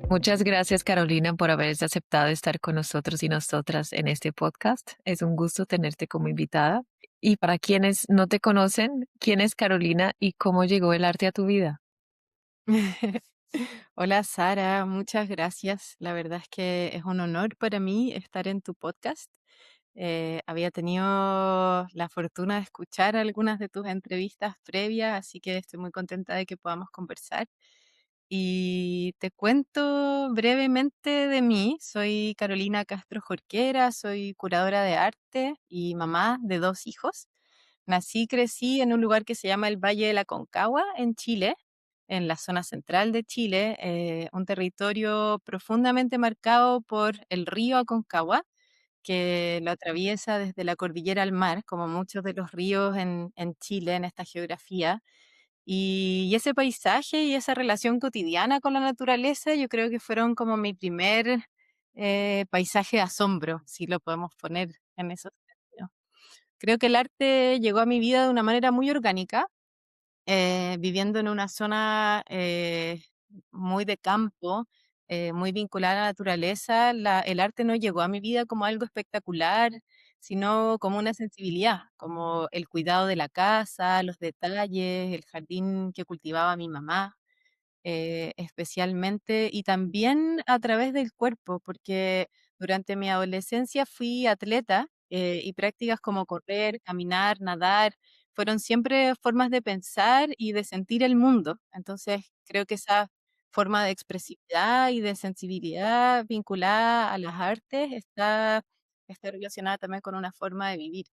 Muchas gracias, Carolina, por haber aceptado estar con nosotros y nosotras en este podcast. Es un gusto tenerte como invitada. Y para quienes no te conocen, ¿quién es Carolina y cómo llegó el arte a tu vida? Hola Sara, muchas gracias. La verdad es que es un honor para mí estar en tu podcast. Había tenido la fortuna de escuchar algunas de tus entrevistas previas, así que estoy muy contenta de que podamos conversar. Y te cuento brevemente de mí. Soy Carolina Castro Jorquera, soy curadora de arte y mamá de dos hijos. Nací y crecí en un lugar que se llama el Valle de la Concagua, en Chile, en la zona central de Chile, un territorio profundamente marcado por el río Aconcagua, que lo atraviesa desde la cordillera al mar, como muchos de los ríos en Chile, en esta geografía. Y ese paisaje y esa relación cotidiana con la naturaleza, yo creo que fueron como mi primer paisaje de asombro, si lo podemos poner en esos términos. Creo que el arte llegó a mi vida de una manera muy orgánica, viviendo en una zona muy de campo, muy vinculada a la naturaleza. El arte no llegó a mi vida como algo espectacular, sino como una sensibilidad, como el cuidado de la casa, los detalles, el jardín que cultivaba mi mamá, especialmente, y también a través del cuerpo, porque durante mi adolescencia fui atleta, y prácticas como correr, caminar, nadar, fueron siempre formas de pensar y de sentir el mundo. Entonces, creo que esa forma de expresividad y de sensibilidad vinculada a las artes está relacionada también con una forma de vivir.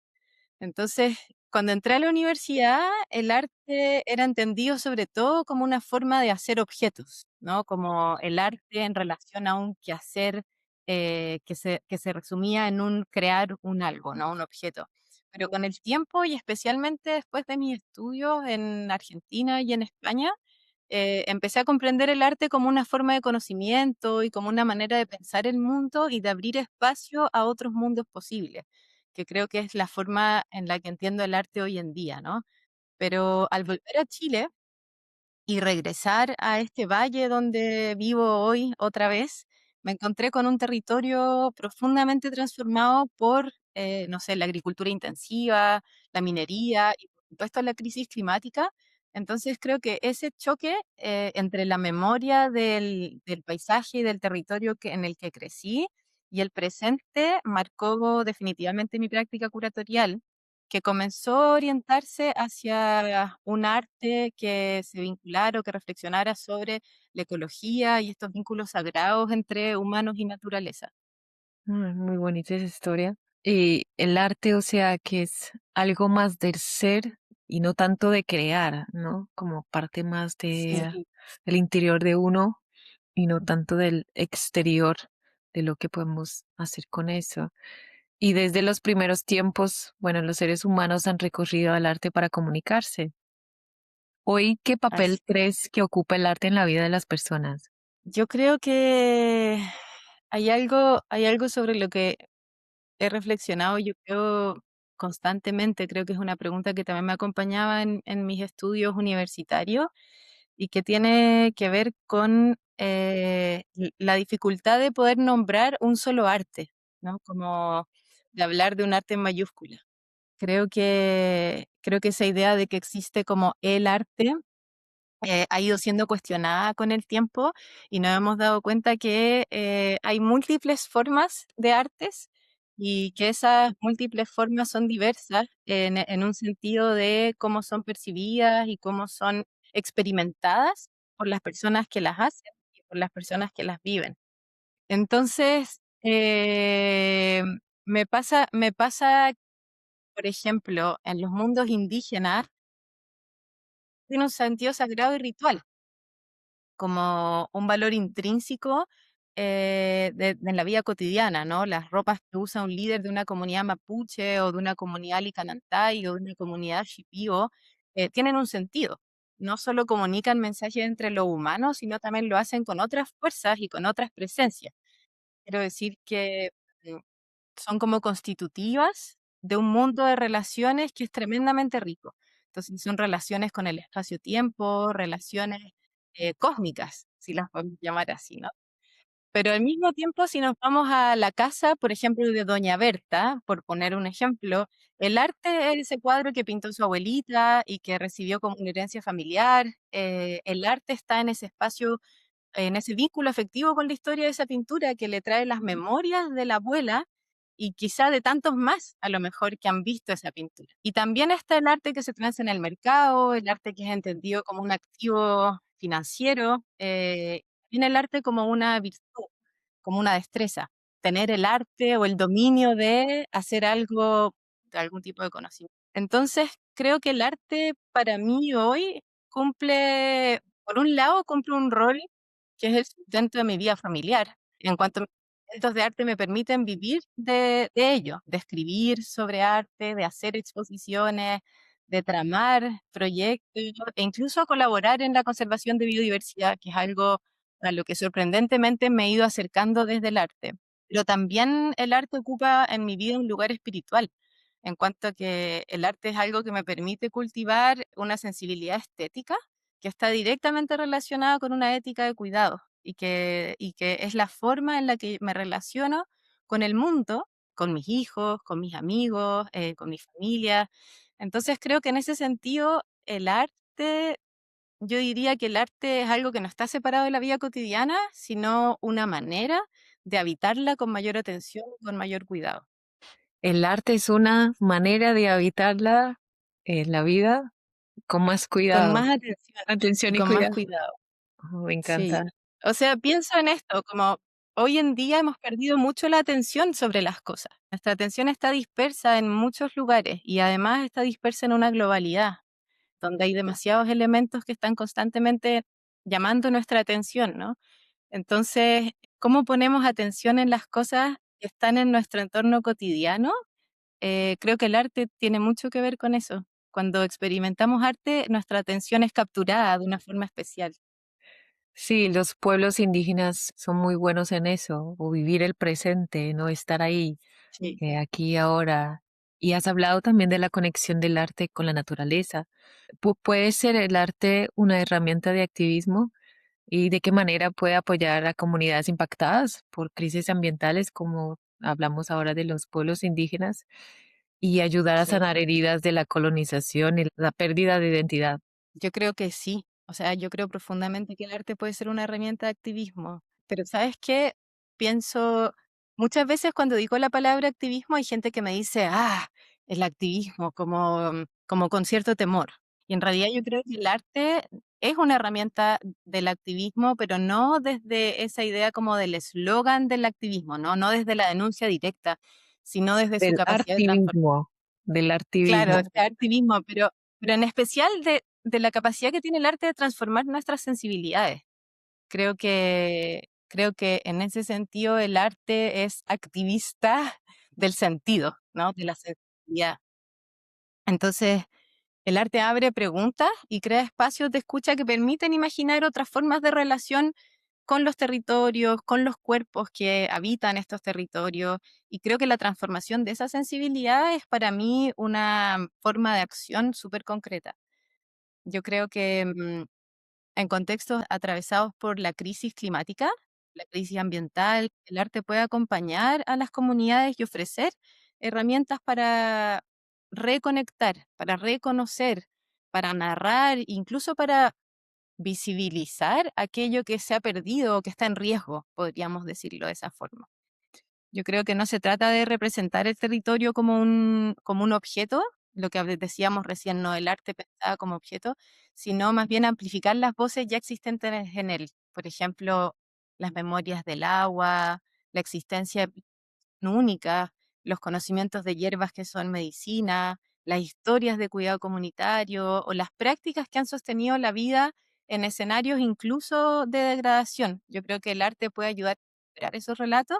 Entonces, cuando entré a la universidad, el arte era entendido sobre todo como una forma de hacer objetos, ¿no? Como el arte en relación a un quehacer que se resumía en un crear un algo, ¿no? Un objeto. Pero con el tiempo y especialmente después de mis estudios en Argentina y en España, empecé a comprender el arte como una forma de conocimiento y como una manera de pensar el mundo y de abrir espacio a otros mundos posibles, que creo que es la forma en la que entiendo el arte hoy en día, ¿no? Pero al volver a Chile y regresar a este valle donde vivo hoy otra vez, me encontré con un territorio profundamente transformado por, no sé, la agricultura intensiva, la minería y por supuesto la crisis climática. Entonces creo que ese choque entre la memoria del paisaje y del territorio en el que crecí y el presente marcó definitivamente mi práctica curatorial, que comenzó a orientarse hacia un arte que se vinculara o que reflexionara sobre la ecología y estos vínculos sagrados entre humanos y naturaleza. Muy bonita esa historia. Y el arte, o sea, que es algo más del ser y no tanto de crear, ¿no? Como parte más Sí, del interior de uno y no tanto del exterior de lo que podemos hacer con eso. Y desde los primeros tiempos, bueno, los seres humanos han recorrido al arte para comunicarse. Hoy, ¿qué papel así. crees que ocupa el arte en la vida de las personas? Yo creo que hay algo sobre lo que he reflexionado, yo creo constantemente, creo que es una pregunta que también me acompañaba en mis estudios universitarios y que tiene que ver con la dificultad de poder nombrar un solo arte, ¿no? Como de hablar de un arte en mayúscula. Creo que esa idea de que existe como el arte ha ido siendo cuestionada con el tiempo y nos hemos dado cuenta que hay múltiples formas de artes y que esas múltiples formas son diversas en un sentido de cómo son percibidas y cómo son experimentadas por las personas que las hacen y por las personas que las viven. Entonces, me pasa, por ejemplo, en los mundos indígenas, tiene un sentido sagrado y ritual, como un valor intrínseco en la vida cotidiana, ¿no? Las ropas que usa un líder de una comunidad mapuche o de una comunidad licanantay o de una comunidad shipibo tienen un sentido. No solo comunican mensajes entre los humanos, sino también lo hacen con otras fuerzas y con otras presencias. Quiero decir que mm, son como constitutivas de un mundo de relaciones que es tremendamente rico. Entonces son relaciones con el espacio-tiempo, relaciones cósmicas, si las podemos llamar así, ¿no? Pero al mismo tiempo, si nos vamos a la casa, por ejemplo, de Doña Berta, por poner un ejemplo, el arte es ese cuadro que pintó su abuelita y que recibió como una herencia familiar. El arte está en ese espacio, en ese vínculo afectivo con la historia de esa pintura que le trae las memorias de la abuela y quizá de tantos más, a lo mejor, que han visto esa pintura. Y también está el arte que se transa en el mercado, el arte que es entendido como un activo financiero, también el arte como una virtud, como una destreza, tener el arte o el dominio de hacer algo, de algún tipo de conocimiento. Entonces, creo que el arte para mí hoy cumple, por un lado, cumple un rol que es el sustento de mi vida familiar. En cuanto a mis proyectos de arte me permiten vivir de ello, de escribir sobre arte, de hacer exposiciones, de tramar proyectos e incluso colaborar en la conservación de biodiversidad, que es algo a lo que sorprendentemente me he ido acercando desde el arte. Pero también el arte ocupa en mi vida un lugar espiritual, en cuanto a que el arte es algo que me permite cultivar una sensibilidad estética que está directamente relacionada con una ética de cuidado y que es la forma en la que me relaciono con el mundo, con mis hijos, con mis amigos, con mi familia. Entonces creo que en ese sentido el arte, yo diría que el arte es algo que no está separado de la vida cotidiana, sino una manera de habitarla con mayor atención, con mayor cuidado, El arte es una manera de habitarla en la vida con más con cuidado, más atención y atención y con más cuidado. cuidado. Oh, me encanta. Sí, o sea, pienso en esto, como hoy en día hemos perdido mucho la atención sobre las cosas. Nuestra atención está dispersa en muchos lugares y además está dispersa en una globalidad, donde hay demasiados elementos que están constantemente llamando nuestra atención, ¿no? Entonces, ¿cómo ponemos atención en las cosas que están en nuestro entorno cotidiano? Creo que el arte tiene mucho que ver con eso. Cuando experimentamos arte, nuestra atención es capturada de una forma especial. Sí, los pueblos indígenas son muy buenos en eso, o vivir el presente, no estar ahí, Sí. aquí, ahora. Y has hablado también de la conexión del arte con la naturaleza. ¿Puede ser el arte una herramienta de activismo? ¿Y de qué manera puede apoyar a comunidades impactadas por crisis ambientales, como hablamos ahora de los pueblos indígenas, y ayudar a Sí. sanar heridas de la colonización y la pérdida de identidad? Yo creo que sí. O sea, yo creo profundamente que el arte puede ser una herramienta de activismo. Pero ¿sabes qué? Pienso, muchas veces cuando digo la palabra activismo hay gente que me dice, ah, el activismo, como con cierto temor. Y en realidad yo creo que el arte es una herramienta del activismo, pero no desde esa idea como del eslogan del activismo, ¿no? No desde la denuncia directa, sino desde su Del capacidad de transformar. artivismo, del Claro, artivismo. este activismo, pero en especial de la capacidad que tiene el arte de transformar nuestras sensibilidades. Creo que en ese sentido el arte es activista del sentido, ¿no? De la sensibilidad. Entonces, el arte abre preguntas y crea espacios de escucha que permiten imaginar otras formas de relación con los territorios, con los cuerpos que habitan estos territorios. Y creo que la transformación de esa sensibilidad es para mí una forma de acción súper concreta. Yo creo que en contextos atravesados por la crisis climática, la crisis ambiental, el arte puede acompañar a las comunidades y ofrecer herramientas para reconectar, para reconocer, para narrar, incluso para visibilizar aquello que se ha perdido o que está en riesgo, podríamos decirlo de esa forma. Yo creo que no se trata de representar el territorio como un objeto, lo que decíamos recién, no el arte pensada como objeto, sino más bien amplificar las voces ya existentes en él. Por ejemplo, las memorias del agua, la existencia única, los conocimientos de hierbas que son medicina, las historias de cuidado comunitario o las prácticas que han sostenido la vida en escenarios incluso de degradación. Yo creo que el arte puede ayudar a crear esos relatos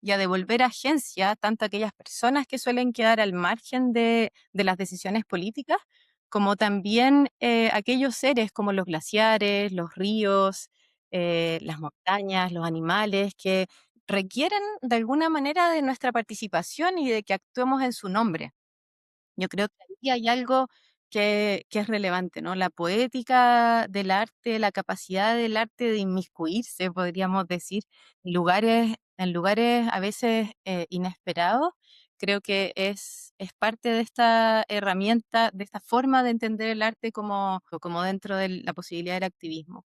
y a devolver agencia tanto a aquellas personas que suelen quedar al margen de las decisiones políticas, como también aquellos seres como los glaciares, los ríos, las montañas, los animales, que requieren de alguna manera de nuestra participación y de que actuemos en su nombre. Yo creo que ahí hay algo que es relevante, ¿no? La poética del arte, la capacidad del arte de inmiscuirse, podríamos decir, en lugares a veces inesperados, creo que es parte de esta herramienta, de esta forma de entender el arte como dentro de la posibilidad del activismo.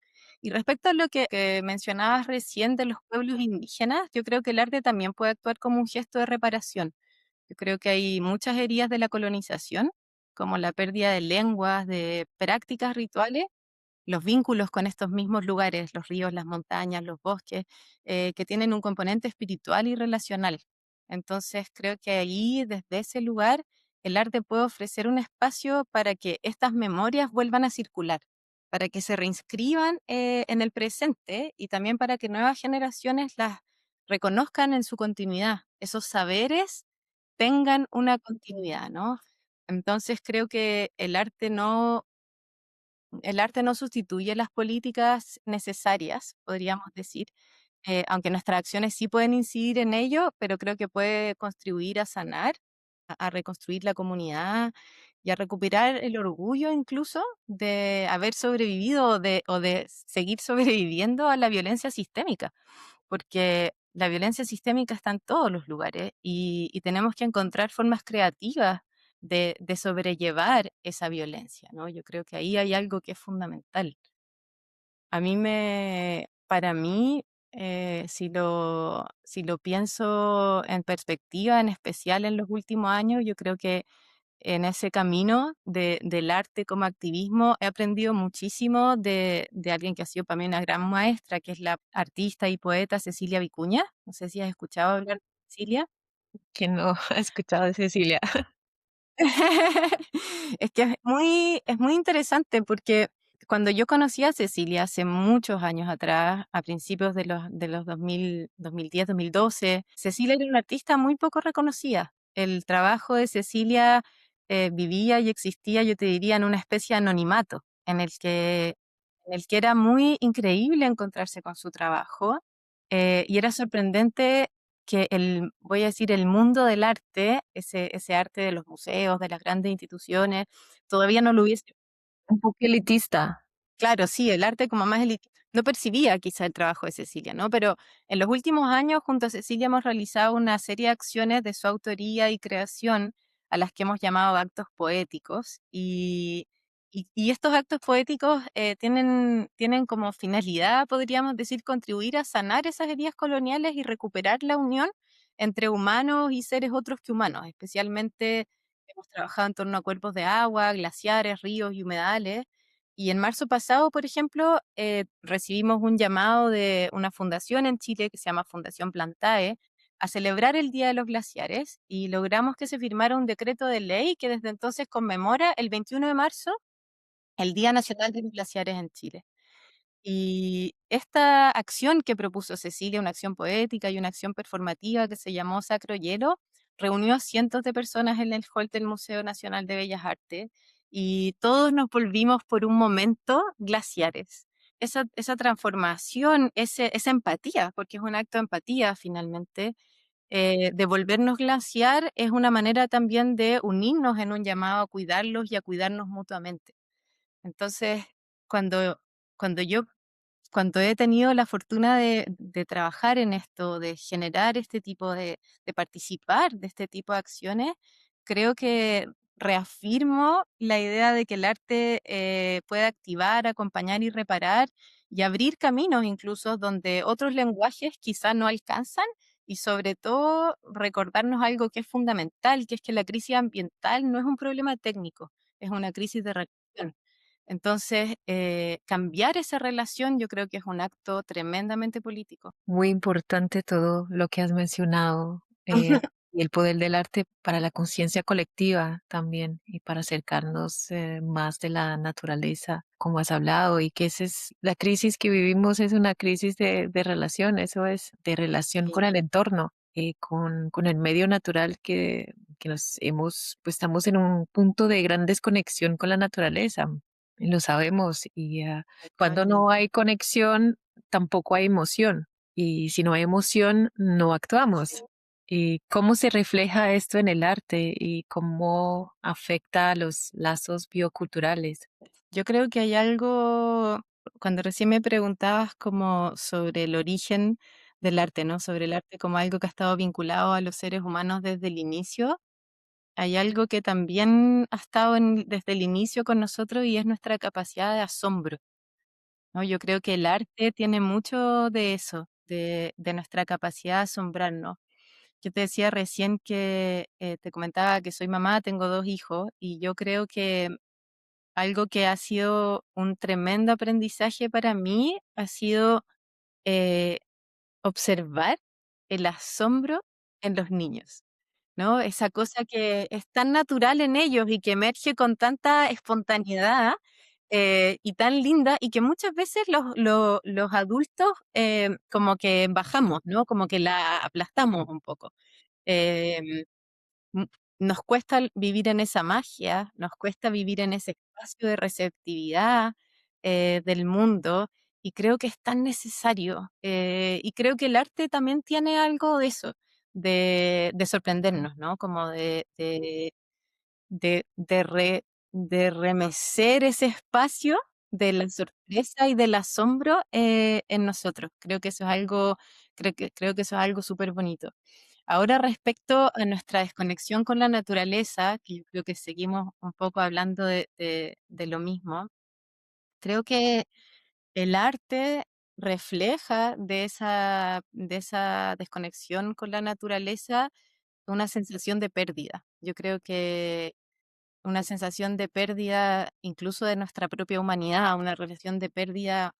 Y respecto a lo que mencionabas recién de los pueblos indígenas, yo creo que el arte también puede actuar como un gesto de reparación. Yo creo que hay muchas heridas de la colonización, como la pérdida de lenguas, de prácticas rituales, los vínculos con estos mismos lugares, los ríos, las montañas, los bosques, que tienen un componente espiritual y relacional. Entonces, creo que ahí, desde ese lugar, el arte puede ofrecer un espacio para que estas memorias vuelvan a circular, para que se reinscriban en el presente y también para que nuevas generaciones las reconozcan en su continuidad. Esos saberes tengan una continuidad, ¿no? Entonces creo que el arte no sustituye las políticas necesarias, podríamos decir, aunque nuestras acciones sí pueden incidir en ello, pero creo que puede contribuir a sanar, a reconstruir la comunidad y a recuperar el orgullo incluso de haber sobrevivido o de seguir sobreviviendo a la violencia sistémica, porque la violencia sistémica está en todos los lugares y tenemos que encontrar formas creativas de sobrellevar esa violencia, ¿no? Yo creo que ahí hay algo que es fundamental. Para mí, si lo pienso en perspectiva, en especial en los últimos años, yo creo que en ese camino del arte como activismo he aprendido muchísimo de alguien que ha sido para mí una gran maestra, que es la artista y poeta Cecilia Vicuña. No sé si has escuchado hablar de Cecilia. ¿Quién no ha escuchado de Cecilia? Es que es muy interesante porque cuando yo conocí a Cecilia hace muchos años atrás, a principios de los 2010, 2012, Cecilia era una artista muy poco reconocida. El trabajo de Cecilia vivía y existía, yo te diría, en una especie de anonimato, en el que era muy increíble encontrarse con su trabajo, y era sorprendente que voy a decir, el mundo del arte, ese arte de los museos, de las grandes instituciones, todavía no lo hubiese. Un poco elitista. Claro, sí, el arte como más no percibía quizá el trabajo de Cecilia, ¿no? Pero en los últimos años, junto a Cecilia, hemos realizado una serie de acciones de su autoría y creación, a las que hemos llamado actos poéticos. Y estos actos poéticos tienen como finalidad, podríamos decir, contribuir a sanar esas heridas coloniales y recuperar la unión entre humanos y seres otros que humanos. Especialmente hemos trabajado en torno a cuerpos de agua, glaciares, ríos y humedales, y en marzo pasado, por ejemplo, recibimos un llamado de una fundación en Chile que se llama Fundación Plantae a celebrar el Día de los Glaciares, y logramos que se firmara un decreto de ley que desde entonces conmemora el 21 de marzo el Día Nacional de los Glaciares en Chile. Y esta acción que propuso Cecilia, una acción poética y una acción performativa que se llamó Sacro Hielo, reunió a cientos de personas en el hall del Museo Nacional de Bellas Artes, y todos nos volvimos por un momento glaciares. Esa transformación, esa empatía, porque es un acto de empatía finalmente, de volvernos glaciar, es una manera también de unirnos en un llamado a cuidarlos y a cuidarnos mutuamente. Entonces, cuando, cuando yo cuando he tenido la fortuna de trabajar en esto, de generar este tipo de participar de este tipo de acciones, creo que reafirmo la idea de que el arte puede activar, acompañar y reparar y abrir caminos incluso donde otros lenguajes quizás no alcanzan, y sobre todo recordarnos algo que es fundamental, que es que la crisis ambiental no es un problema técnico, es una crisis de relación. Entonces, cambiar esa relación yo creo que es un acto tremendamente político. Muy importante todo lo que has mencionado, y el poder del arte para la conciencia colectiva también y para acercarnos más de la naturaleza, como has hablado, y que esa es la crisis que vivimos, es una crisis de relación, eso es, de relación con Sí, el entorno, con el medio natural que pues estamos en un punto de gran desconexión con la naturaleza, lo sabemos, y cuando no totalmente. hay conexión, tampoco hay emoción. Y si no hay emoción, no Sí, actuamos. ¿Cómo se refleja esto en el arte y cómo afecta a los lazos bioculturales? Yo creo que hay algo, cuando recién me preguntabas como sobre el origen del arte, ¿no? Sobre el arte como algo que ha estado vinculado a los seres humanos desde el inicio. Hay algo que también ha estado desde el inicio con nosotros y es nuestra capacidad de asombro, ¿no? Yo creo que el arte tiene mucho de eso, de nuestra capacidad de asombrarnos. Yo te decía recién que te comentaba que soy mamá, tengo 2 hijos y yo creo que algo que ha sido un tremendo aprendizaje para mí ha sido eh, observar el asombro en los niños, ¿no? Esa cosa que es tan natural en ellos y que emerge con tanta espontaneidad y tan linda y que muchas veces los adultos como que bajamos, ¿no? Como que la aplastamos un poco. Em, m- Nos cuesta vivir en esa magia, nos cuesta vivir en ese espacio de receptividad del mundo y creo que es tan necesario. Y creo que el arte también tiene algo de eso, de sorprendernos, ¿no? Como de remecer ese espacio de la sorpresa y del asombro en nosotros. Creo que eso es algo súper bonito. Ahora respecto a nuestra desconexión con la naturaleza, que yo creo que seguimos un poco hablando de lo mismo, creo que el arte refleja de esa desconexión con la naturaleza una sensación de pérdida. Yo creo que una sensación de pérdida incluso de nuestra propia humanidad, una relación de pérdida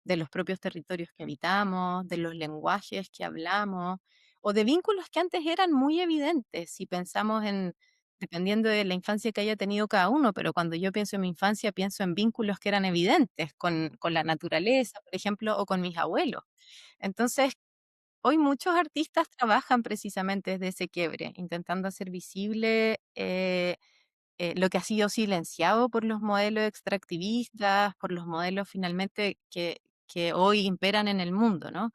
de los propios territorios que habitamos, de los lenguajes que hablamos, o de vínculos que antes eran muy evidentes, si pensamos dependiendo de la infancia que haya tenido cada uno, pero cuando yo pienso en mi infancia, pienso en vínculos que eran evidentes con la naturaleza, por ejemplo, o con mis abuelos. Entonces, hoy muchos artistas trabajan precisamente desde ese quiebre, intentando hacer visible lo que ha sido silenciado por los modelos extractivistas, por los modelos finalmente que hoy imperan en el mundo, ¿no?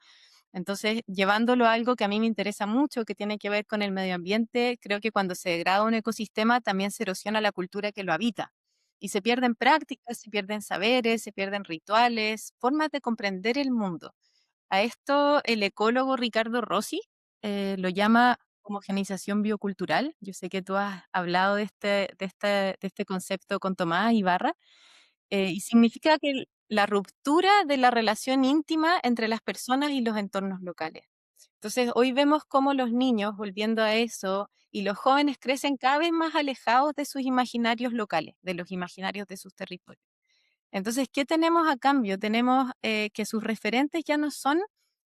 Entonces, llevándolo a algo que a mí me interesa mucho, que tiene que ver con el medio ambiente, creo que cuando se degrada un ecosistema también se erosiona la cultura que lo habita. Y se pierden prácticas, se pierden saberes, se pierden rituales, formas de comprender el mundo. A esto el ecólogo Ricardo Rossi lo llama homogeneización biocultural. Yo sé que tú has hablado de este concepto con Tomás Ibarra, y significa que la ruptura de la relación íntima entre las personas y los entornos locales. Entonces, hoy vemos cómo los niños, volviendo a eso, y los jóvenes crecen cada vez más alejados de sus imaginarios locales, de los imaginarios de sus territorios. Entonces, ¿qué tenemos a cambio? Tenemos que sus referentes ya no son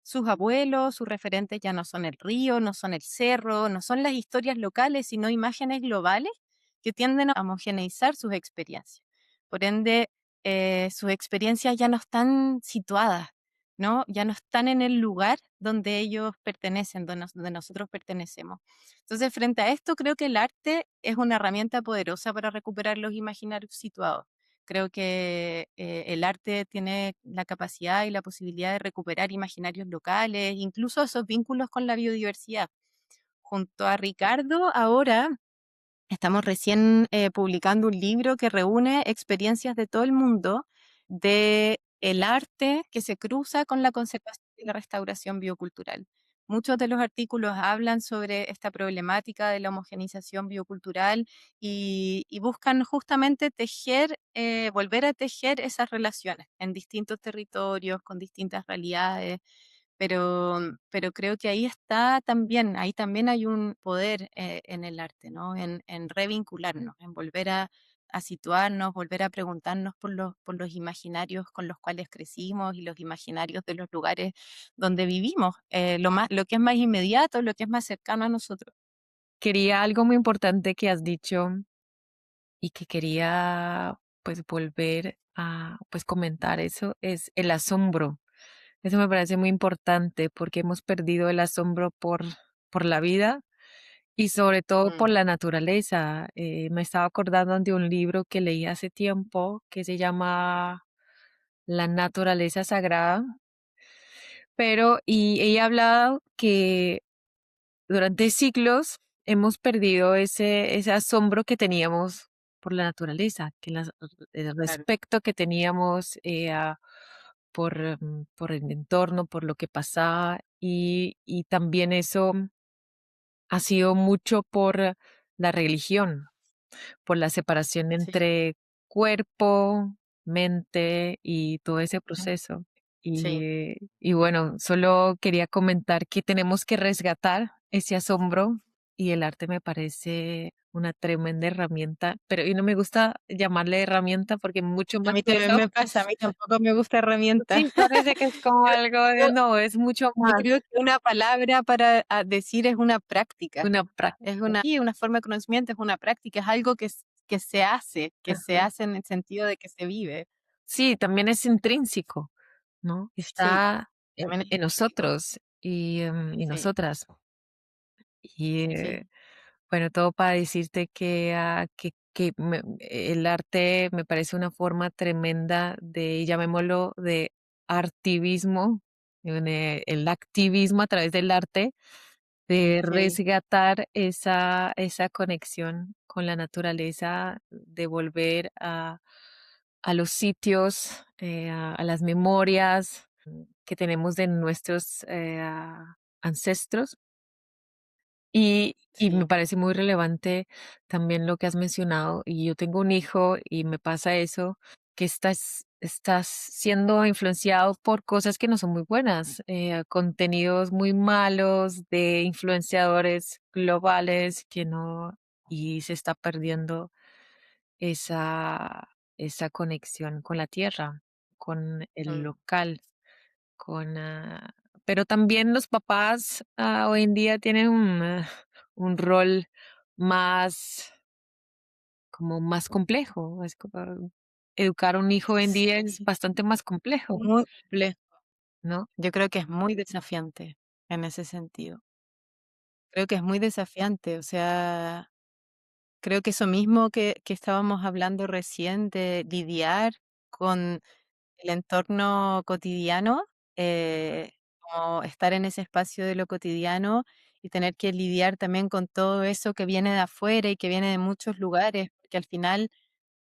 sus abuelos, sus referentes ya no son el río, no son el cerro, no son las historias locales, sino imágenes globales que tienden a homogeneizar sus experiencias. Por ende, sus experiencias ya no están situadas, ¿no? Ya no están en el lugar donde ellos pertenecen, donde nosotros pertenecemos. Entonces, frente a esto, creo que el arte es una herramienta poderosa para recuperar los imaginarios situados. Creo que el arte tiene la capacidad y la posibilidad de recuperar imaginarios locales, incluso esos vínculos con la biodiversidad. Junto a Ricardo, ahora estamos recién publicando un libro que reúne experiencias de todo el mundo de el arte que se cruza con la conservación y la restauración biocultural. Muchos de los artículos hablan sobre esta problemática de la homogeneización biocultural y buscan justamente volver a tejer esas relaciones en distintos territorios, con distintas realidades, pero creo que ahí también hay un poder en el arte, ¿no? En revincularnos, en volver a situarnos, volver a preguntarnos por los imaginarios con los cuales crecimos y los imaginarios de los lugares donde vivimos, lo que es más inmediato, lo que es más cercano a nosotros. Quería algo muy importante que has dicho y que quería pues volver a pues comentar eso es el asombro. Eso me parece muy importante porque hemos perdido el asombro por la vida y sobre todo por Mm. la naturaleza. Me estaba acordando de un libro que leí hace tiempo que se llama La naturaleza sagrada, pero y ella hablado que durante siglos hemos perdido ese asombro que teníamos por la naturaleza, el Claro, respeto que teníamos por el entorno, por lo que pasaba y también eso ha sido mucho por la religión, por la separación sí, entre cuerpo, mente y todo ese ujú, proceso. sí. Y bueno, solo quería comentar que tenemos que resgatar ese asombro y el arte me parece una tremenda herramienta, pero y no me gusta llamarle herramienta porque mucho A más mí que también eso. me pasa, a mí tampoco me gusta herramienta. Sí, parece que es como Yo algo de yo no, es mucho yo más creo que una palabra para, decir es una práctica, una práctica. es una sí, una forma de conocimiento, es una práctica, es algo que se hace en el sentido de que se vive. Sí, también es intrínseco, ¿no? Sí, Está también es en intrínseco. nosotros y Sí, nosotras. Y sí, bueno, todo para decirte que el arte me parece una forma tremenda de, llamémoslo, de artivismo, el activismo a través del arte, de sí, resgatar esa conexión con la naturaleza, de volver a los sitios, a las memorias que tenemos de nuestros ancestros y me sí. parece muy relevante también lo que has mencionado, y yo tengo un hijo y me pasa eso, que estás siendo influenciado por cosas que no son muy buenas, contenidos muy malos de influenciadores globales que no, y se está perdiendo esa, esa conexión con la tierra, con el Mm, local, pero también los papás hoy en día tienen un rol más, como más complejo. Educar a un hijo hoy en día es sí, bastante más complejo, muy complejo. ¿no? Yo creo que es muy desafiante en ese sentido. Creo que es muy desafiante, o sea, creo que eso mismo que estábamos hablando recién de lidiar con el entorno cotidiano, como estar en ese espacio de lo cotidiano y tener que lidiar también con todo eso que viene de afuera y que viene de muchos lugares, porque al final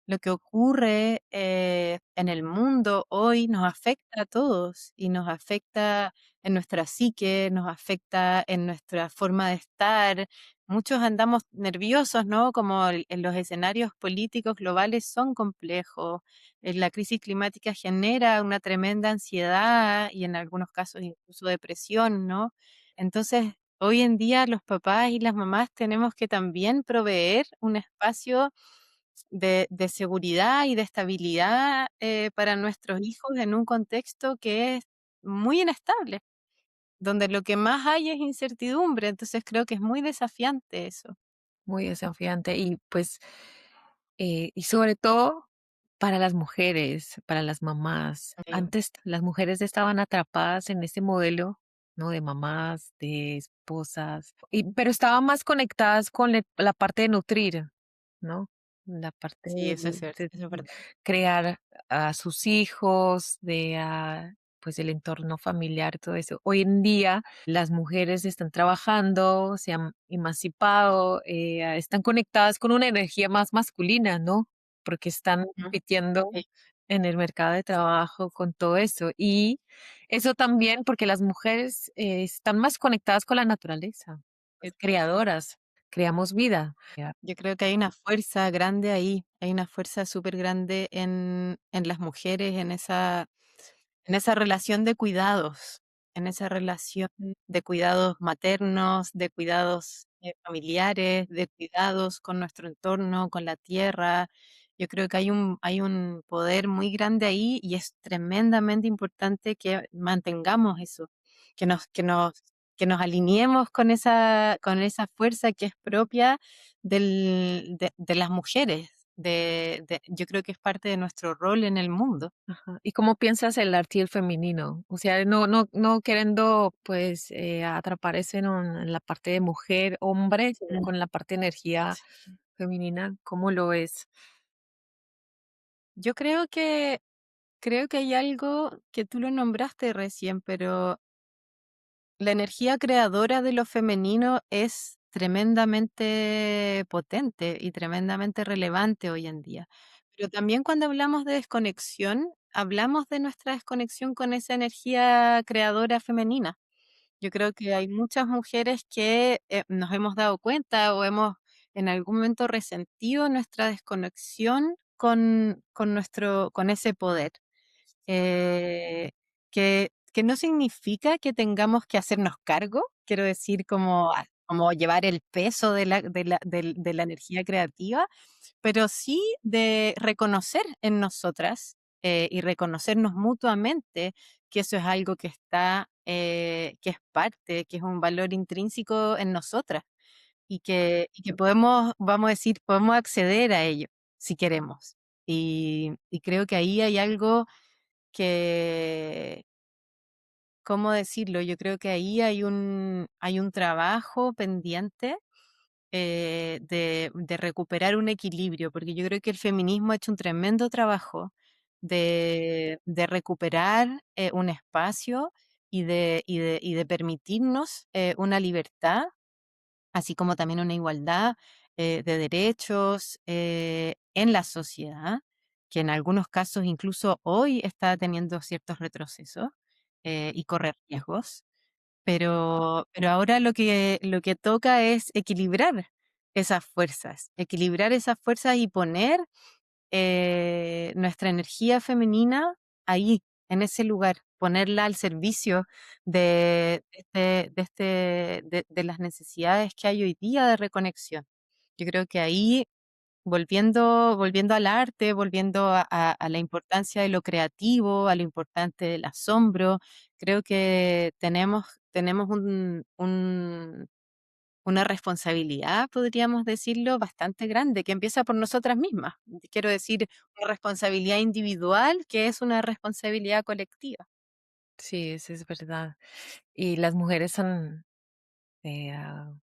lo que ocurre en el mundo hoy nos afecta a todos y nos afecta en nuestra psique, nos afecta en nuestra forma de estar. Muchos andamos nerviosos, ¿no? Como en los escenarios políticos globales son complejos. La crisis climática genera una tremenda ansiedad y en algunos casos incluso depresión, ¿no? Entonces, hoy en día los papás y las mamás tenemos que también proveer un espacio de seguridad y de estabilidad para nuestros hijos en un contexto que es muy inestable, donde lo que más hay es incertidumbre. Entonces creo que es muy desafiante eso. Muy desafiante y pues, y sobre todo para las mujeres, para las mamás. Sí, Antes las mujeres estaban atrapadas en ese modelo, ¿no? De mamás, de esposas, pero estaban más conectadas con la parte de nutrir, ¿no? La parte sí, eso es cierto, de eso es verdad. crear a sus hijos, pues el entorno familiar, todo eso. Hoy en día las mujeres están trabajando, se han emancipado, están conectadas con una energía más masculina, ¿no? Porque están Ujú. compitiendo Sí, en el mercado de trabajo con todo eso. Y eso también porque las mujeres están más conectadas con la naturaleza, sí, pues, creadoras, creamos vida. yo creo que hay una fuerza grande ahí, hay una fuerza súper grande en las mujeres, en esa relación de cuidados, en esa relación de cuidados maternos, de cuidados familiares, de cuidados con nuestro entorno, con la tierra. Yo creo que hay un poder muy grande ahí y es tremendamente importante que mantengamos eso, que nos, que nos, que nos alineemos con esa fuerza que es propia de las mujeres. Yo creo que es parte de nuestro rol en el mundo. Ajá. ¿Y cómo piensas el arte y el femenino? O sea, no queriendo pues atrapar eso en la parte de mujer, hombre, sino Mm. con la parte de energía femenina, ¿cómo lo ves? Yo creo que hay algo que tú lo nombraste recién, pero la energía creadora de lo femenino es tremendamente potente y tremendamente relevante hoy en día. Pero también cuando hablamos de desconexión, hablamos de nuestra desconexión con esa energía creadora femenina. Yo creo que hay muchas mujeres que nos hemos dado cuenta o hemos en algún momento resentido nuestra desconexión con ese poder. Eh, que no significa que tengamos que hacernos cargo, quiero decir, como llevar el peso de la energía creativa, pero sí de reconocer en nosotras, y reconocernos mutuamente que eso es algo que está, que es parte, que es un valor intrínseco en nosotras y que podemos, vamos a decir, podemos acceder a ello si queremos. Y creo que ahí hay algo que, ¿cómo decirlo? Yo creo que ahí hay un trabajo pendiente, de recuperar un equilibrio, porque yo creo que el feminismo ha hecho un tremendo trabajo de recuperar un espacio y de permitirnos una libertad, así como también una igualdad de derechos en la sociedad, que en algunos casos incluso hoy está teniendo ciertos retrocesos y corre riesgos. Pero ahora lo que toca es equilibrar esas fuerzas y poner nuestra energía femenina ahí, en ese lugar, ponerla al servicio de las necesidades que hay hoy día de reconexión. Yo creo que ahí, volviendo al arte, volviendo a la importancia de lo creativo, a lo importante del asombro, creo que tenemos una responsabilidad, podríamos decirlo, bastante grande, que empieza por nosotras mismas. Quiero decir, una responsabilidad individual que es una responsabilidad colectiva. Sí, eso es verdad. Y las mujeres son aún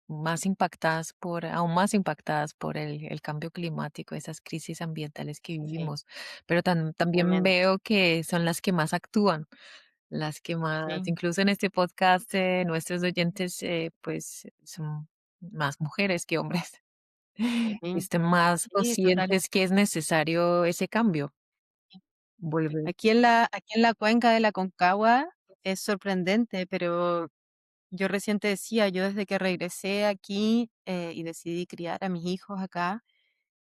más impactadas por el cambio climático, esas crisis ambientales que Sí, vivimos, pero también tremendo. veo que son las que más actúan, las que más, Sí, incluso en este podcast, nuestros oyentes, pues son más mujeres que hombres, y sí, estén más sí, total. conscientes que es necesario ese cambio, volver. Aquí en la cuenca de la Concagua es sorprendente, pero yo recién te decía, yo desde que regresé aquí y decidí criar a mis hijos acá,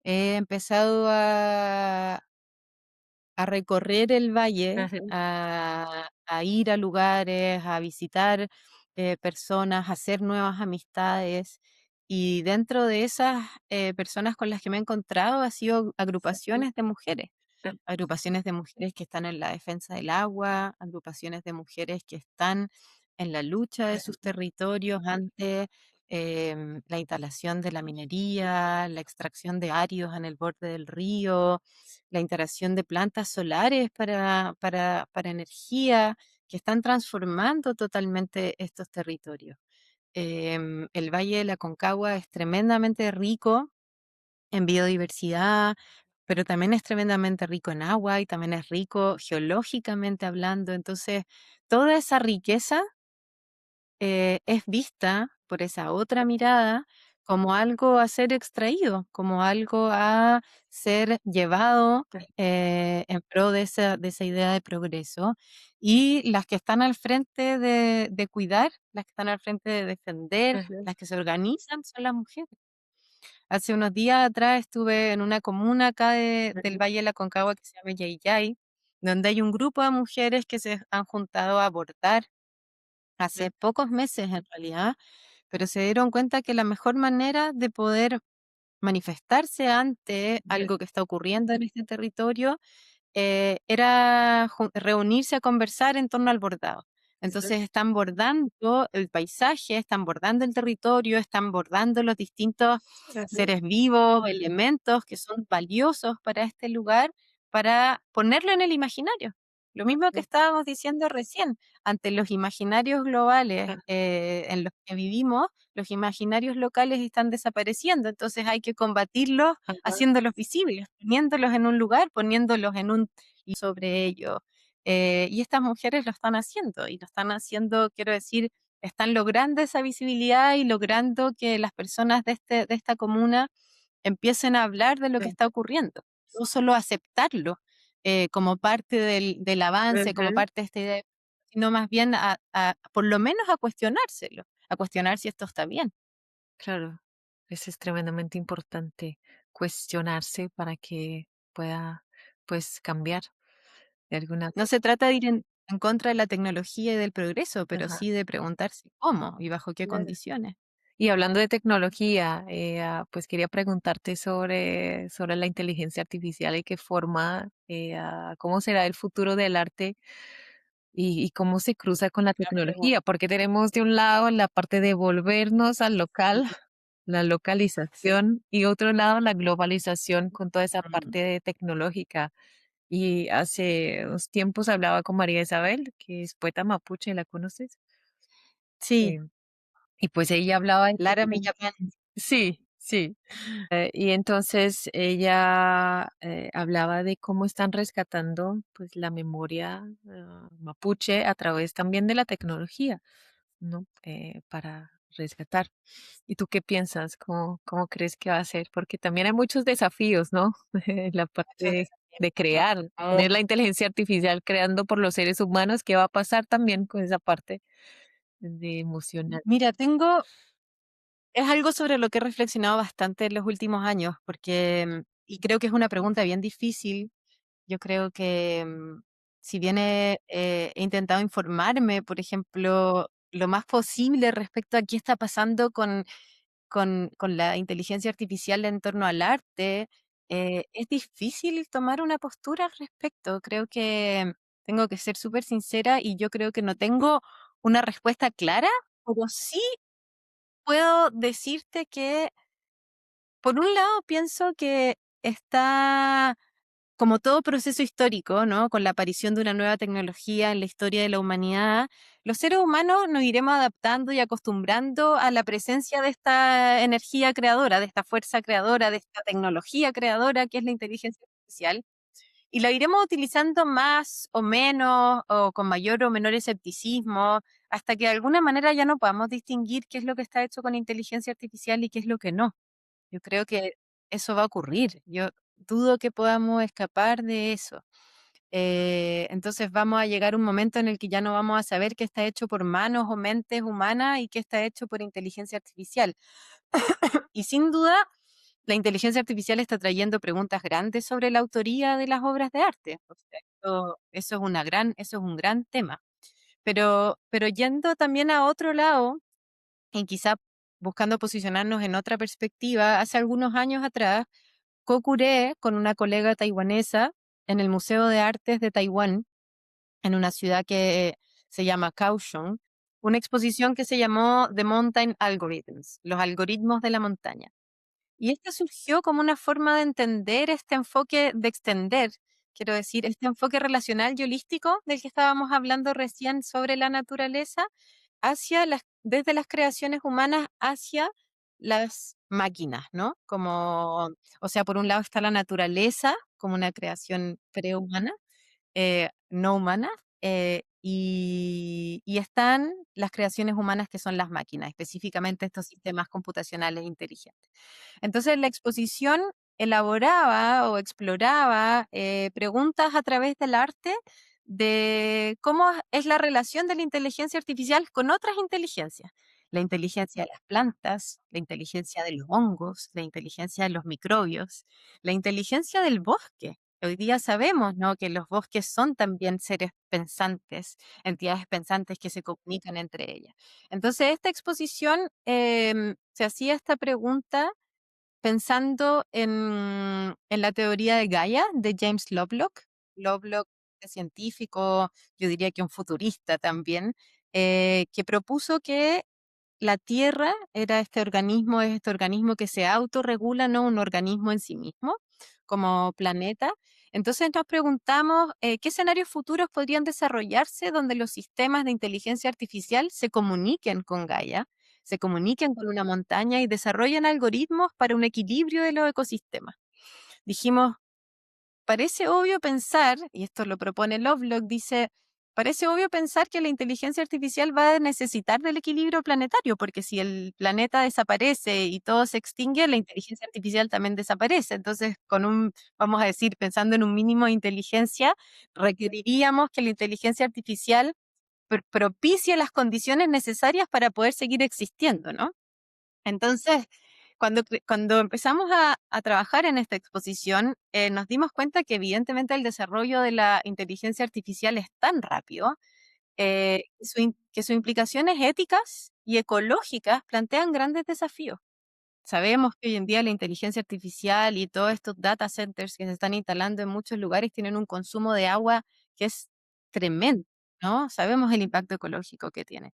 he empezado a recorrer el valle, Ajá. a ir a lugares, a visitar personas, a hacer nuevas amistades. Y dentro de esas personas con las que me he encontrado ha sido agrupaciones de mujeres que están en la defensa del agua, agrupaciones de mujeres que están en la lucha de sus territorios ante la instalación de la minería, la extracción de áridos en el borde del río, la instalación de plantas solares para energía, que están transformando totalmente estos territorios. El Valle de la Concagua es tremendamente rico en biodiversidad, pero también es tremendamente rico en agua y también es rico geológicamente hablando. Entonces, toda esa riqueza es vista por esa otra mirada como algo a ser extraído, como algo a ser llevado en pro de esa idea de progreso. Y las que están al frente de cuidar, las que están al frente de defender, Ajá. las que se organizan son las mujeres. Hace unos días atrás estuve en una comuna acá del Valle de la Concagua que se llama Yayay, donde hay un grupo de mujeres que se han juntado a bordar hace pocos meses en realidad, pero se dieron cuenta que la mejor manera de poder manifestarse ante algo que está ocurriendo en este territorio era reunirse a conversar en torno al bordado. Entonces están bordando el paisaje, están bordando el territorio, están bordando los distintos seres vivos, elementos que son valiosos para este lugar, para ponerlo en el imaginario. Lo mismo que estábamos diciendo recién, ante los imaginarios globales en los que vivimos, los imaginarios locales están desapareciendo, entonces hay que combatirlos Ajá. haciéndolos visibles, poniéndolos en un lugar, poniéndolos en un y sobre ellos. Y estas mujeres lo están haciendo, y lo están haciendo, quiero decir, están logrando esa visibilidad y logrando que las personas de esta comuna empiecen a hablar de lo que Sí. está ocurriendo, no solo aceptarlo como parte del avance, como Ujú. parte de esta idea, sino más bien por lo menos a cuestionárselo, a cuestionar si esto está bien. Claro, eso es tremendamente importante, cuestionarse para que pueda, pues, cambiar de alguna No se trata de ir en contra de la tecnología y del progreso, pero Ajá, sí de preguntarse cómo y bajo qué claro. condiciones. Y hablando de tecnología, pues quería preguntarte sobre la inteligencia artificial y qué forma, cómo será el futuro del arte y cómo se cruza con la Gran pregunta. tecnología, porque tenemos de un lado la parte de volvernos al local, la Sí. localización, y otro lado la globalización con toda esa Mm. parte de tecnológica. Y hace unos tiempos hablaba con María Isabel, que es poeta mapuche, ¿la conoces? Sí, Eh, y pues ella hablaba de Lara cómo Millán. sí, sí. Y entonces ella, hablaba de cómo están rescatando, pues, la memoria, mapuche a través también de la tecnología, ¿no? Para rescatar. ¿Y tú qué piensas? ¿Cómo crees que va a ser? Porque también hay muchos desafíos, ¿no? La Muchos parte desafíos, de ¿no? crear, tener la inteligencia artificial creando por los seres humanos, ¿qué va a pasar también con esa parte de emocional? Mira, es algo sobre lo que he reflexionado bastante en los últimos años, porque, y creo que es una pregunta bien difícil. Yo creo que, si bien he intentado informarme, por ejemplo, lo más posible respecto a qué está pasando con la inteligencia artificial en torno al arte, es difícil tomar una postura al respecto. Creo que tengo que ser súper sincera y yo creo que no tengo una respuesta clara, pero sí puedo decirte que, por un lado, pienso que está como todo proceso histórico, ¿no? Con la aparición de una nueva tecnología en la historia de la humanidad, los seres humanos nos iremos adaptando y acostumbrando a la presencia de esta energía creadora, de esta fuerza creadora, de esta tecnología creadora que es la inteligencia artificial, y la iremos utilizando más o menos, o con mayor o menor escepticismo, hasta que de alguna manera ya no podamos distinguir qué es lo que está hecho con inteligencia artificial y qué es lo que no. Yo creo que eso va a ocurrir. Yo dudo que podamos escapar de eso. Entonces vamos a llegar a un momento en el que ya no vamos a saber qué está hecho por manos o mentes humanas y qué está hecho por inteligencia artificial. Y sin duda, la inteligencia artificial está trayendo preguntas grandes sobre la autoría de las obras de arte. O sea, eso es eso es un gran tema. Pero yendo también a otro lado, y quizá buscando posicionarnos en otra perspectiva, hace algunos años atrás, co-curé con una colega taiwanesa en el Museo de Artes de Taiwán, en una ciudad que se llama Kaohsiung, una exposición que se llamó The Mountain Algorithms, los algoritmos de la montaña. Y esta surgió como una forma de entender este enfoque, de extender, quiero decir, este enfoque relacional y holístico del que estábamos hablando recién sobre la naturaleza, desde las creaciones humanas hacia las máquinas, ¿no? Como, o sea, por un lado está la naturaleza como una creación prehumana, no humanas, y están las creaciones humanas que son las máquinas, específicamente estos sistemas computacionales inteligentes. Entonces, la exposición elaboraba o exploraba preguntas a través del arte de cómo es la relación de la inteligencia artificial con otras inteligencias. La inteligencia de las plantas, la inteligencia de los hongos, la inteligencia de los microbios, la inteligencia del bosque. Hoy día sabemos, ¿no?, que los bosques son también seres pensantes, entidades pensantes que se comunican entre ellas. Entonces, esta exposición se hacía esta pregunta pensando en la teoría de Gaia de James Lovelock. Lovelock es científico, yo diría que un futurista también, que propuso que la Tierra es este organismo que se autorregula, no un organismo en sí mismo, como planeta. Entonces nos preguntamos qué escenarios futuros podrían desarrollarse donde los sistemas de inteligencia artificial se comuniquen con Gaia, se comuniquen con una montaña y desarrollen algoritmos para un equilibrio de los ecosistemas. Dijimos, parece obvio pensar, y esto lo propone Lovelock, dice, parece obvio pensar que la inteligencia artificial va a necesitar del equilibrio planetario, porque si el planeta desaparece y todo se extingue, la inteligencia artificial también desaparece. Entonces, vamos a decir, pensando en un mínimo de inteligencia, requeriríamos que la inteligencia artificial propicie las condiciones necesarias para poder seguir existiendo, ¿no? Entonces, cuando empezamos a trabajar en esta exposición, nos dimos cuenta que evidentemente el desarrollo de la inteligencia artificial es tan rápido, que sus implicaciones éticas y ecológicas plantean grandes desafíos. Sabemos que hoy en día la inteligencia artificial y todos estos data centers que se están instalando en muchos lugares tienen un consumo de agua que es tremendo, ¿no? Sabemos el impacto ecológico que tiene.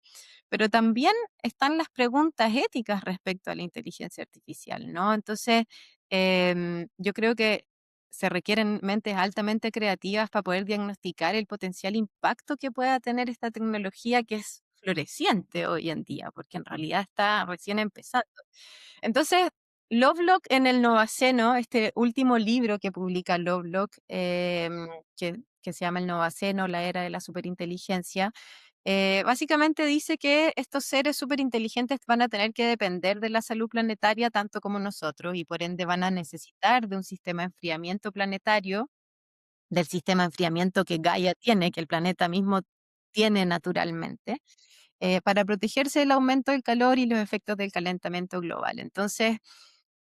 Pero también están las preguntas éticas respecto a la inteligencia artificial, ¿no? Entonces, yo creo que se requieren mentes altamente creativas para poder diagnosticar el potencial impacto que pueda tener esta tecnología que es floreciente hoy en día, porque en realidad está recién empezando. Entonces, Lovelock en el Novaceno, este último libro que publica Lovelock, que se llama El Novaceno, la era de la superinteligencia, básicamente dice que estos seres superinteligentes van a tener que depender de la salud planetaria tanto como nosotros y por ende van a necesitar de un sistema de enfriamiento planetario, del sistema de enfriamiento que Gaia tiene, que el planeta mismo tiene naturalmente, para protegerse del aumento del calor y los efectos del calentamiento global. Entonces,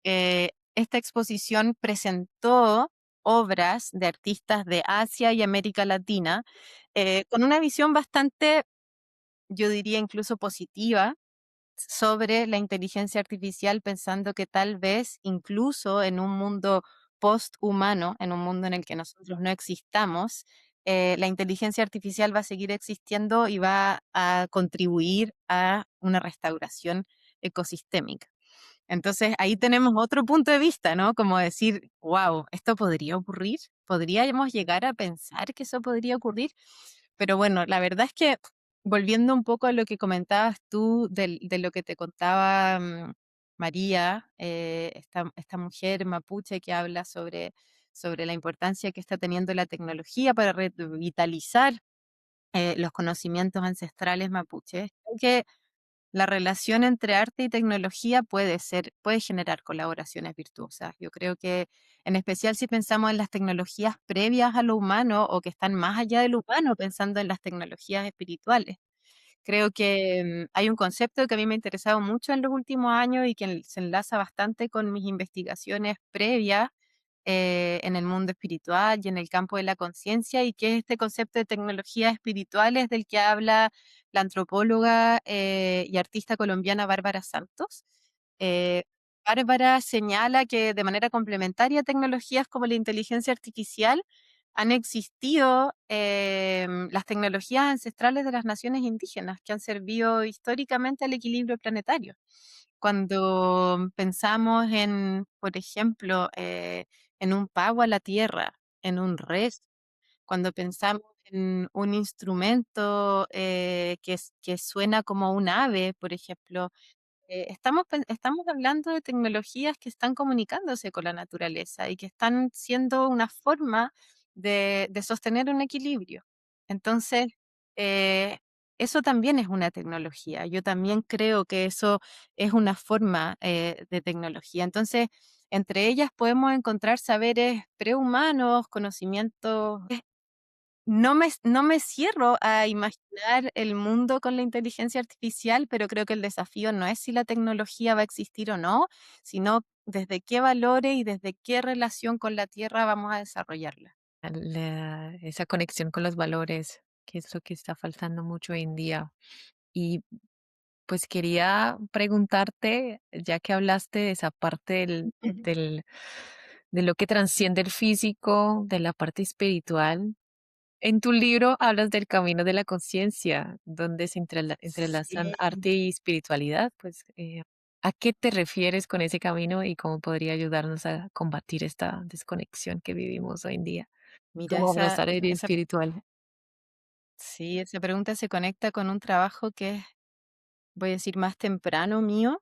esta exposición presentó obras de artistas de Asia y América Latina, con una visión bastante, yo diría incluso positiva, sobre la inteligencia artificial, pensando que tal vez incluso en un mundo posthumano, en un mundo en el que nosotros no existamos, la inteligencia artificial va a seguir existiendo y va a contribuir a una restauración ecosistémica. Entonces ahí tenemos otro punto de vista, ¿no? Como decir, wow, ¿esto podría ocurrir? ¿Podríamos llegar a pensar que eso podría ocurrir? Pero bueno, la verdad es que volviendo un poco a lo que comentabas tú, de lo que te contaba María, esta mujer mapuche que habla sobre la importancia que está teniendo la tecnología para revitalizar los conocimientos ancestrales mapuches, creo que la relación entre arte y tecnología puede generar colaboraciones virtuosas. Yo creo que, en especial si pensamos en las tecnologías previas a lo humano o que están más allá de lo humano, pensando en las tecnologías espirituales. Creo que hay un concepto que a mí me ha interesado mucho en los últimos años y que se enlaza bastante con mis investigaciones previas en el mundo espiritual y en el campo de la conciencia, y que es este concepto de tecnologías espirituales del que habla la antropóloga y artista colombiana Bárbara Santos. Eh, Bárbara señala que de manera complementaria tecnologías como la inteligencia artificial han existido las tecnologías ancestrales de las naciones indígenas que han servido históricamente al equilibrio planetario. Cuando pensamos en, por ejemplo, en un pago a la tierra, en un res, cuando pensamos en un instrumento que suena como un ave, por ejemplo, estamos hablando de tecnologías que están comunicándose con la naturaleza y que están siendo una forma de sostener un equilibrio. Entonces, eh, eso también es una tecnología. Yo también creo que eso es una forma de tecnología. Entonces, entre ellas podemos encontrar saberes prehumanos, conocimientos. No me cierro a imaginar el mundo con la inteligencia artificial, pero creo que el desafío no es si la tecnología va a existir o no, sino desde qué valores y desde qué relación con la Tierra vamos a desarrollarla. Esa conexión con los valores, que es lo que está faltando mucho hoy en día. Y pues quería preguntarte, ya que hablaste de esa parte de lo que transciende el físico, de la parte espiritual, en tu libro hablas del camino de la conciencia, donde se entrelazan Sí. arte y espiritualidad. Pues, ¿a qué te refieres con ese camino y cómo podría ayudarnos a combatir esta desconexión que vivimos hoy en día? Mira, Como abrazar el espiritual. sí, esa pregunta se conecta con un trabajo que es, voy a decir, más temprano mío,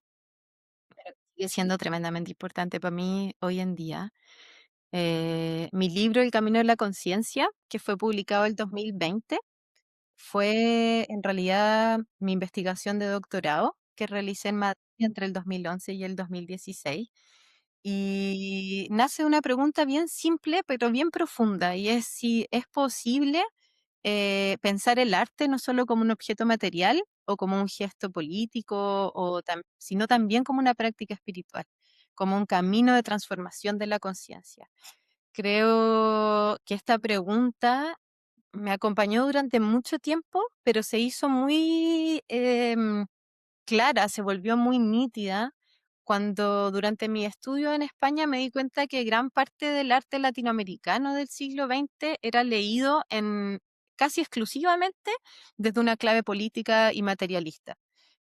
pero sigue siendo tremendamente importante para mí hoy en día. Mi libro El camino de la conciencia, que fue publicado el 2020, fue en realidad mi investigación de doctorado que realicé en Madrid entre el 2011 y el 2016. Y nace una pregunta bien simple, pero bien profunda, y es si es posible pensar el arte no solo como un objeto material o como un gesto político, sino también como una práctica espiritual, como un camino de transformación de la conciencia. Creo que esta pregunta me acompañó durante mucho tiempo, pero se hizo muy clara, se volvió muy nítida cuando durante mi estudio en España me di cuenta que gran parte del arte latinoamericano del siglo XX era leído casi exclusivamente desde una clave política y materialista.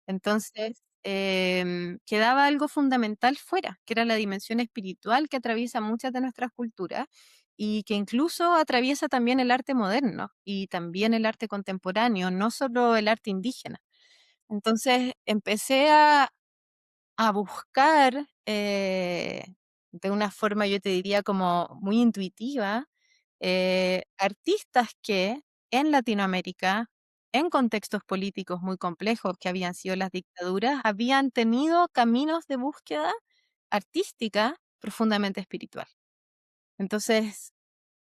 Entonces, quedaba algo fundamental fuera, que era la dimensión espiritual que atraviesa muchas de nuestras culturas y que incluso atraviesa también el arte moderno y también el arte contemporáneo, no solo el arte indígena. Entonces empecé a buscar de una forma, yo te diría, como muy intuitiva, artistas que en Latinoamérica, en contextos políticos muy complejos que habían sido las dictaduras, habían tenido caminos de búsqueda artística profundamente espiritual. Entonces,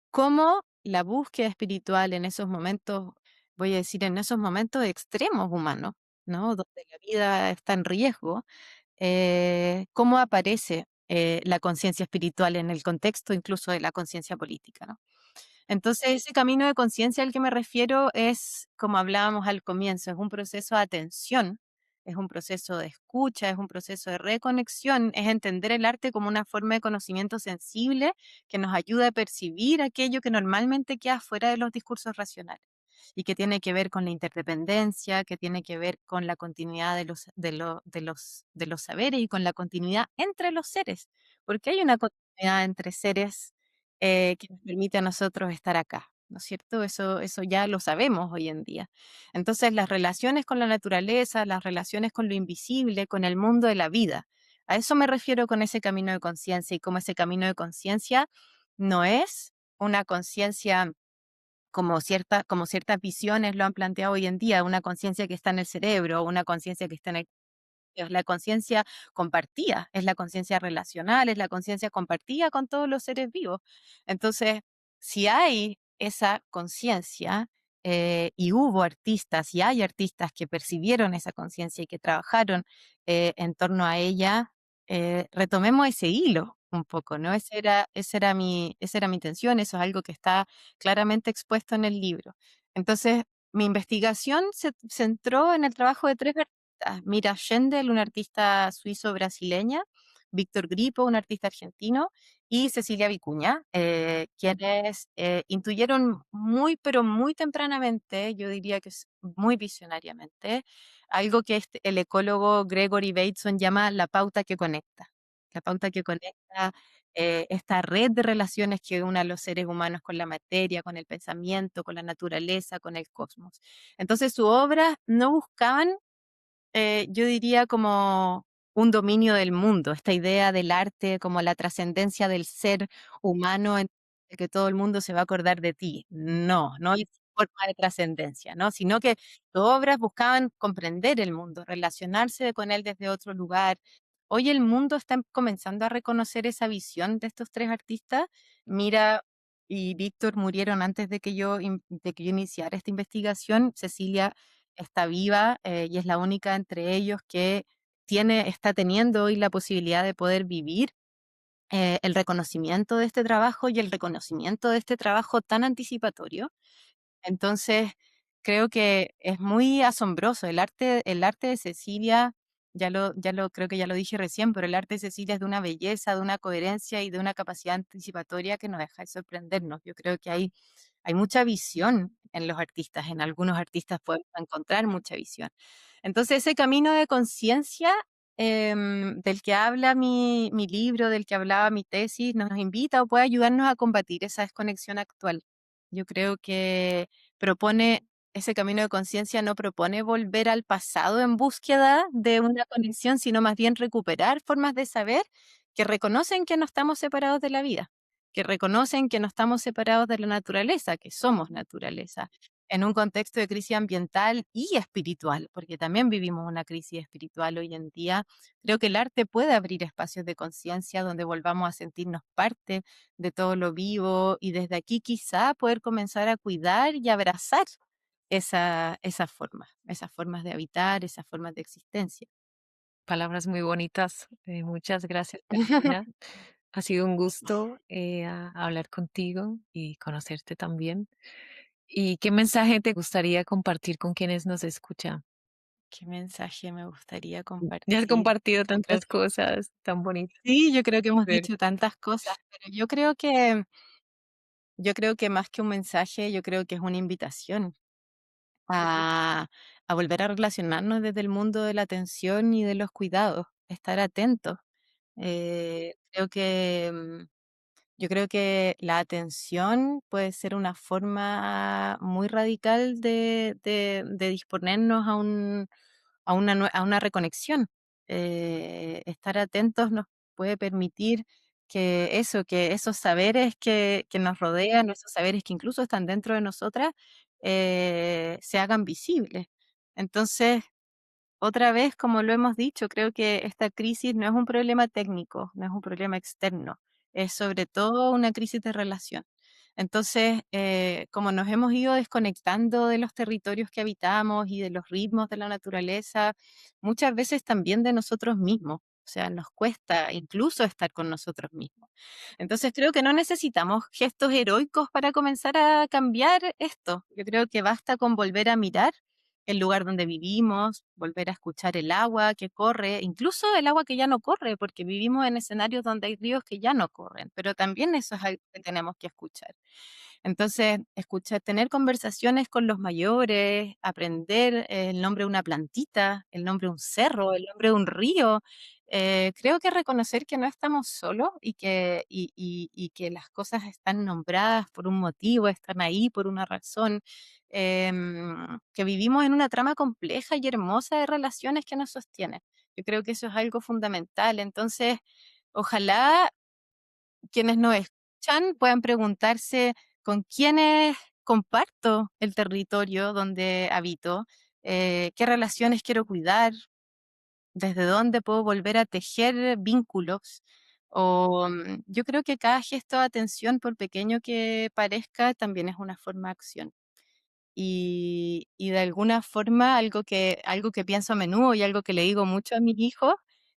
cómo la búsqueda espiritual en esos momentos, voy a decir, en esos momentos extremos humanos, ¿no? Donde la vida está en riesgo, cómo aparece la conciencia espiritual en el contexto incluso de la conciencia política, ¿no? Entonces, ese camino de conciencia al que me refiero es, como hablábamos al comienzo, es un proceso de atención, es un proceso de escucha, es un proceso de reconexión, es entender el arte como una forma de conocimiento sensible que nos ayuda a percibir aquello que normalmente queda fuera de los discursos racionales y que tiene que ver con la interdependencia, que tiene que ver con la continuidad de los saberes y con la continuidad entre los seres, porque hay una continuidad entre seres que nos permite a nosotros estar acá, ¿no es cierto? Eso ya lo sabemos hoy en día. Entonces, las relaciones con la naturaleza, las relaciones con lo invisible, con el mundo de la vida, a eso me refiero con ese camino de conciencia y como ese camino de conciencia no es una conciencia como ciertas visiones lo han planteado hoy en día, una conciencia que está en el cerebro, una conciencia que está en el es la conciencia compartida, es la conciencia relacional, es la conciencia compartida con todos los seres vivos. Entonces, si hay esa conciencia, y hubo artistas, y hay artistas que percibieron esa conciencia y que trabajaron en torno a ella, retomemos ese hilo un poco, ¿no? Esa era mi intención, eso es algo que está claramente expuesto en el libro. Entonces, mi investigación se centró en el trabajo de tres Mira Schendel, una artista suizo-brasileña, Víctor Gripo, un artista argentino, y Cecilia Vicuña, quienes intuyeron muy, pero muy tempranamente, yo diría que es muy visionariamente, algo que el ecólogo Gregory Bateson llama la pauta que conecta. La pauta que conecta esta red de relaciones que une a los seres humanos con la materia, con el pensamiento, con la naturaleza, con el cosmos. Entonces, su obra no buscaban yo diría como un dominio del mundo, esta idea del arte como la trascendencia del ser humano en el que todo el mundo se va a acordar de ti. No, no es forma de trascendencia, ¿no? Sino que sus obras buscaban comprender el mundo, relacionarse con él desde otro lugar. Hoy el mundo está comenzando a reconocer esa visión de estos tres artistas. Mira y Víctor murieron antes de que yo iniciara esta investigación. Cecilia está viva y es la única entre ellos que está teniendo hoy la posibilidad de poder vivir el reconocimiento de este trabajo y el reconocimiento de este trabajo tan anticipatorio. Entonces, creo que es muy asombroso. El arte de Cecilia, creo que ya lo dije recién, pero el arte de Cecilia es de una belleza, de una coherencia y de una capacidad anticipatoria que nos deja de sorprendernos. Yo creo que hay mucha visión en los artistas, en algunos artistas podemos encontrar mucha visión. Entonces, ese camino de conciencia del que habla mi libro, del que hablaba mi tesis, nos invita o puede ayudarnos a combatir esa desconexión actual. Yo creo que propone ese camino de conciencia no propone volver al pasado en búsqueda de una conexión, sino más bien recuperar formas de saber que reconocen que no estamos separados de la vida. que reconocen que no estamos separados de la naturaleza, que somos naturaleza, en un contexto de crisis ambiental y espiritual, porque también vivimos una crisis espiritual hoy en día. Creo que el arte puede abrir espacios de conciencia donde volvamos a sentirnos parte de todo lo vivo y desde aquí quizá poder comenzar a cuidar y abrazar esas formas de habitar, esas formas de existencia. Palabras muy bonitas. Muchas gracias, Carolina. Ha sido un gusto hablar contigo y conocerte también. ¿Y qué mensaje te gustaría compartir con quienes nos escuchan? ¿Qué mensaje me gustaría Ya has compartir? compartido Yo creo tantas cosas tan bonitas. sí, yo creo que hemos Ver. dicho tantas cosas, pero yo creo que más que un mensaje, yo creo que es una invitación a volver a relacionarnos desde el mundo de la atención y de los cuidados, estar atentos. Creo que, yo creo que la atención puede ser una forma muy radical de disponernos a una reconexión. Estar atentos nos puede permitir que esos saberes que nos rodean, esos saberes que incluso están dentro de nosotras, se hagan visibles. Entonces, otra vez, como lo hemos dicho, creo que esta crisis no es un problema técnico, no es un problema externo, es sobre todo una crisis de relación. Entonces, como nos hemos ido desconectando de los territorios que habitamos y de los ritmos de la naturaleza, muchas veces también de nosotros mismos. O sea, nos cuesta incluso estar con nosotros mismos. Entonces, creo que no necesitamos gestos heroicos para comenzar a cambiar esto. Yo creo que basta con volver a mirar el lugar donde vivimos, volver a escuchar el agua que corre, incluso el agua que ya no corre, porque vivimos en escenarios donde hay ríos que ya no corren, pero también eso es algo que tenemos que escuchar. Entonces, escuchar, tener conversaciones con los mayores, aprender el nombre de una plantita, el nombre de un cerro, el nombre de un río. Creo que reconocer que no estamos solos y que las cosas están nombradas por un motivo, están ahí por una razón, que vivimos en una trama compleja y hermosa de relaciones que nos sostienen. Yo creo que eso es algo fundamental. Entonces, ojalá quienes nos escuchan puedan preguntarse con quiénes comparto el territorio donde habito, qué relaciones quiero cuidar, desde dónde puedo volver a tejer vínculos. Yo creo que cada gesto de atención, por pequeño que parezca, también es una forma de acción. Y de alguna forma, algo que pienso a menudo y algo que le digo mucho a mis hijos,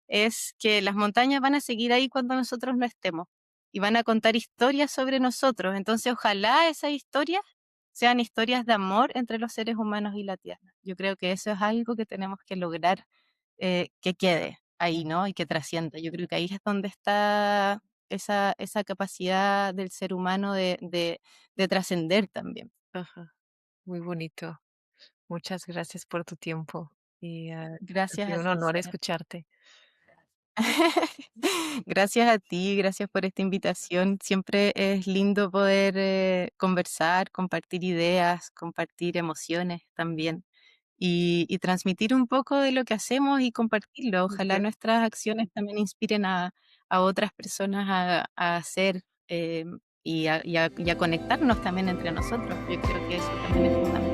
es que las montañas van a seguir ahí cuando nosotros no estemos, y van a contar historias sobre nosotros. Entonces, ojalá esas historias sean historias de amor entre los seres humanos y la tierra. Yo creo que eso es algo que tenemos que lograr, que quede ahí, ¿no? Y que trascienda. Yo creo que ahí es donde está esa capacidad del ser humano de trascender también. Ajá, muy bonito. Muchas gracias por tu tiempo y ha Gracias a sido un ti, honor Sara. escucharte. Gracias a ti, gracias por esta invitación. Siempre es lindo poder conversar, compartir ideas, compartir emociones también y transmitir un poco de lo que hacemos y compartirlo. Ojalá Gracias. nuestras acciones también inspiren a otras personas a hacer y a conectarnos también entre nosotros. Yo creo que eso también es fundamental.